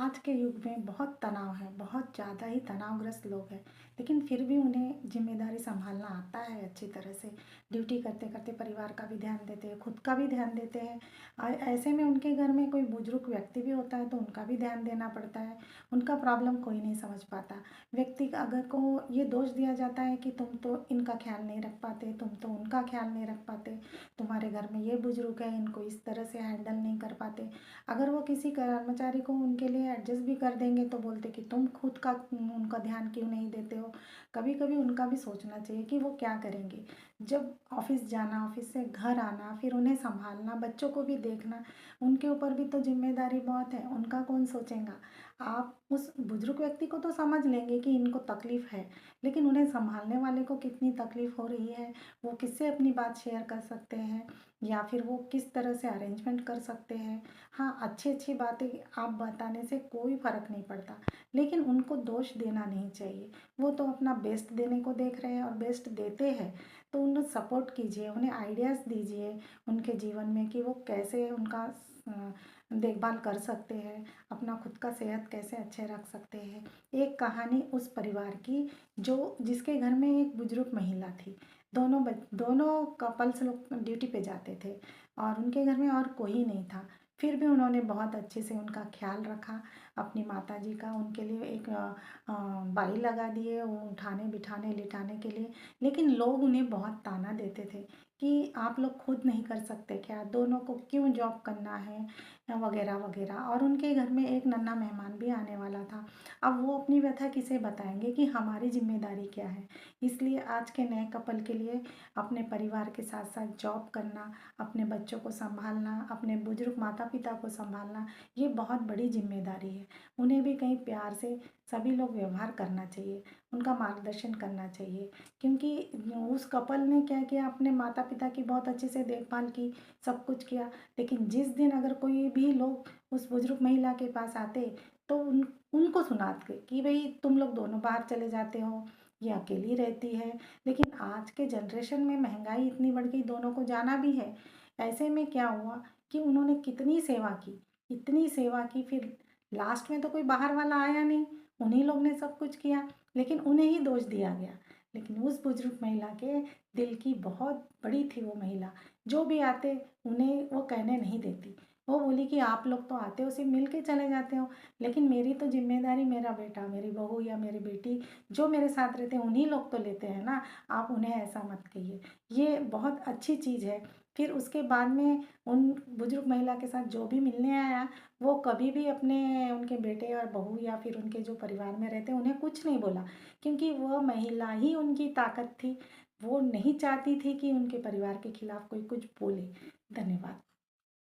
आज के युग में बहुत तनाव है, बहुत ज़्यादा ही तनावग्रस्त लोग हैं, लेकिन फिर भी उन्हें ज़िम्मेदारी सँभालना आता है अच्छी तरह से। ड्यूटी करते-करते परिवार का भी ध्यान देते हैं, खुद का भी ध्यान देते हैं। ऐसे में उनके घर में कोई बुज़ुर्ग व्यक्ति भी होता है तो उनका भी ध्यान देना पड़ता है, उनका प्रॉब्लम कोई नहीं समझ पाता। व्यक्ति का अगर को ये दोष दिया जाता है कि तुम तो इनका ख़्याल नहीं रख पाते, तुम तो उनका ख़्याल नहीं रख पाते, तुम्हारे घर में ये बुज़ुर्ग है, इनको इस तरह से हैंडल नहीं कर पाते। अगर वो किसी कर्मचारी को उनके लिए एडजस्ट भी कर देंगे तो बोलते कि तुम खुद का उनका ध्यान क्यों नहीं देते हो। कभी कभी उनका भी सोचना चाहिए कि वो क्या करेंगे। जब ऑफिस जाना, ऑफिस से घर आना, फिर उन्हें संभालना, बच्चों को भी देखना, उनके ऊपर भी तो जिम्मेदारी बहुत है। उनका कौन सोचेगा। आप उस बुजुर्ग व्यक्ति को तो समझ लेंगे कि इनको तकलीफ़ है, लेकिन उन्हें संभालने वाले को कितनी तकलीफ़ हो रही है, वो किससे अपनी बात शेयर कर सकते हैं या फिर वो किस तरह से अरेंजमेंट कर सकते हैं। हाँ, अच्छी-अच्छी बातें आप बताने से कोई फ़र्क नहीं पड़ता, लेकिन उनको दोष देना नहीं चाहिए। वो तो अपना बेस्ट देने को देख रहे हैं और बेस्ट देते हैं, तो उन्हें सपोर्ट कीजिए, उन्हें आइडियाज़ दीजिए उनके जीवन में कि वो कैसे उनका देखभाल कर सकते हैं, अपना खुद का सेहत कैसे अच्छे रख सकते हैं। एक कहानी उस परिवार की जो जिसके घर में एक बुजुर्ग महिला थी। दोनों कपल्स लोग ड्यूटी पे जाते थे और उनके घर में और कोई नहीं था। फिर भी उन्होंने बहुत अच्छे से उनका ख़्याल रखा, अपनी माताजी का। उनके लिए एक बाई लगा दिए वो उठाने, बिठाने, लिटाने के लिए। लेकिन लोग उन्हें बहुत ताना देते थे कि आप लोग खुद नहीं कर सकते क्या? दोनों को क्यों जॉब करना है? वगैरह, वगैरह। और उनके घर में एक नन्हा मेहमान भी आने वाला था। अब वो अपनी व्यथा किसे बताएँगे कि हमारी ज़िम्मेदारी क्या है? इसलिए आज के नए कपल के लिए अपने परिवार के साथ-साथ जॉब करना, अपने बच्चों को सँभालना, अपने बुजुर्ग माता-पिता को सँभालना, ये बहुत बड़ी ज़िम्मेदारी है। उन्हें भी कहीं प्यार से सभी लोग व्यवहार करना चाहिए, उनका मार्गदर्शन करना चाहिए। क्योंकि उस कपल ने क्या किया, अपने माता-पिता की बहुत अच्छे से देखभाल की, सब कुछ किया, लेकिन जिस दिन अगर कोई भी लोग उस बुजुर्ग महिला के पास आते, तो उनको सुनाते कि भई तुम लोग दोनों बाहर चले जाते हो, ये अकेली रहती है। लेकिन आज के जनरेशन में महँगाई इतनी बढ़ गई, दोनों को जाना भी है। ऐसे में क्या हुआ कि उन्होंने कितनी सेवा की, इतनी सेवा की, फिर लास्ट में तो कोई बाहर वाला आया नहीं, उन्हीं लोग ने सब कुछ किया, लेकिन उन्हें ही दोष दिया गया। लेकिन उस बुजुर्ग महिला के दिल की बहुत बड़ी थी वो महिला, जो भी आते उन्हें वो कहने नहीं देती। वो बोली कि आप लोग तो आते हो, सिर्फ मिल के चले जाते हो, लेकिन मेरी तो ज़िम्मेदारी मेरा बेटा, मेरी बहू या मेरी बेटी जो मेरे साथ रहते हैं उन्हीं लोग तो लेते हैं ना, आप उन्हें ऐसा मत कहिए। ये बहुत अच्छी चीज़ है। फिर उसके बाद में उन बुजुर्ग महिला के साथ जो भी मिलने आया, वो कभी भी अपने उनके बेटे और बहू या फिर उनके जो परिवार में रहते हैं उन्हें कुछ नहीं बोला, क्योंकि वह महिला ही उनकी ताकत थी। वो नहीं चाहती थी कि उनके परिवार के खिलाफ कोई कुछ बोले। धन्यवाद।